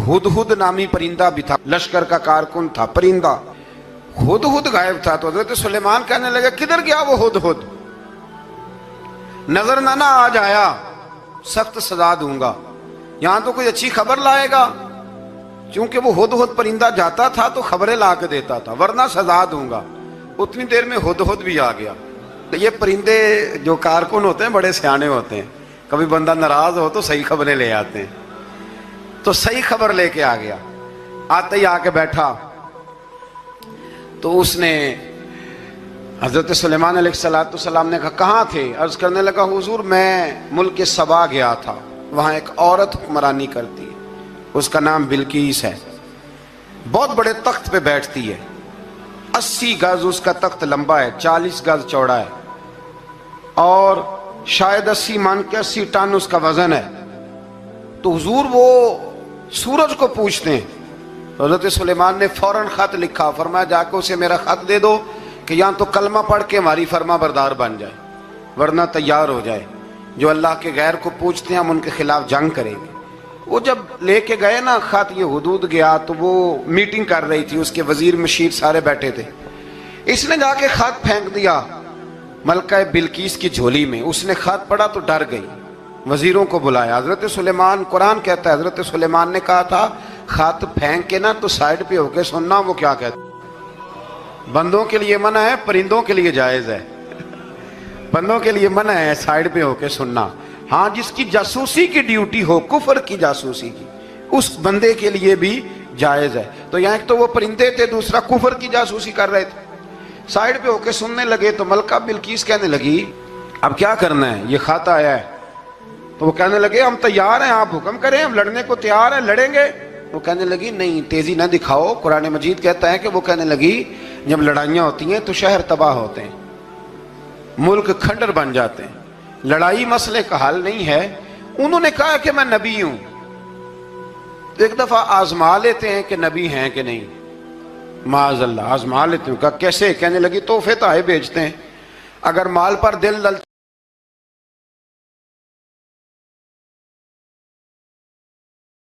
हुदहुद नामी परिंदा भी था, लश्कर का कारकुन था परिंदा। हुदहुद गायब था तो हजरत सुलेमान कहने लगे किधर गया वो हुदहुद, नजर ना आज आया सख्त सजा दूंगा, यहां तो कोई अच्छी खबर लाएगा। क्योंकि वो हुदहुद परिंदा जाता था तो खबरें ला के देता था, वरना सजा दूंगा। उतनी देर में हुदहुद भी आ गया। तो ये परिंदे जो कारकुन होते हैं बड़े सियाने होते हैं, कभी बंदा नाराज हो तो सही खबरें ले आते हैं। तो सही खबर लेके आ गया, आते ही आके बैठा तो उसने हजरत सुलेमान अलैहिस्सलाम ने कहा कहाँ थे? अर्ज करने लगा हुजूर मैं मुल्क सबा गया था, वहां एक औरत हुक्मरानी करती है, उसका नाम बिल्कीस है, बहुत बड़े तख्त पे बैठती है, 80 गज उसका तख्त लंबा है, 40 गज चौड़ा है और शायद 80 मान के 80 टन उसका वजन है। तो हुजूर वो सूरज को पूछते हैं। हजरत सुलेमान ने फौरन खत लिखा, फरमाया जाके उसे मेरा खत दे दो कि यहाँ तो कलमा पढ़ के हमारी फर्मा बरदार बन जाए, वरना तैयार हो जाए, जो अल्लाह के गैर को पूछते हैं हम उनके खिलाफ जंग करेंगे। वो जब लेके गए ना खत, ये हुदूद गया तो वो मीटिंग कर रही थी, उसके वजीर मशीर सारे बैठे थे। इसने जाके खत फेंक दिया मलका बिल्कीस की झोली में। उसने खत पढ़ा तो डर गई, वजीरों को बुलाया। हजरत सुलेमान, कुरान कहता है हजरत सुलेमान ने कहा था खत फेंक के ना तो साइड पे होके सुनना वो क्या कहता। बंदों के लिए मना है, परिंदों के लिए जायज है। बंदों के लिए मना है साइड पे होके सुनना। हाँ, जिसकी जासूसी की ड्यूटी हो, कुफर की जासूसी की, उस बंदे के लिए भी जायज है। तो यहाँ एक तो वो परिंदे थे, दूसरा कुफर की जासूसी कर रहे थे। साइड पे होके सुनने लगे तो मलका बिल्कीस कहने लगी अब क्या करना है, ये खत आया है। तो वो कहने लगे हम तैयार हैं, आप हुक्म करें, हम लड़ने को तैयार हैं, लड़ेंगे। वो कहने लगी नहीं, तेजी ना दिखाओ, कुरान मजीद कहता है कि वो कहने लगी जब लड़ाइयाँ होती हैं तो शहर तबाह होते हैं, मुल्क खंडर बन जाते हैं, लड़ाई मसले का हल नहीं है। उन्होंने कहा कि मैं नबी हूं, तो एक दफा आजमा लेते हैं कि नबी हैं कि नहीं, माज़अल्लाह आजमा लेते हैं। कहा कैसे? कहने लगी तोहफे तो आए भेजते हैं, अगर माल पर दिल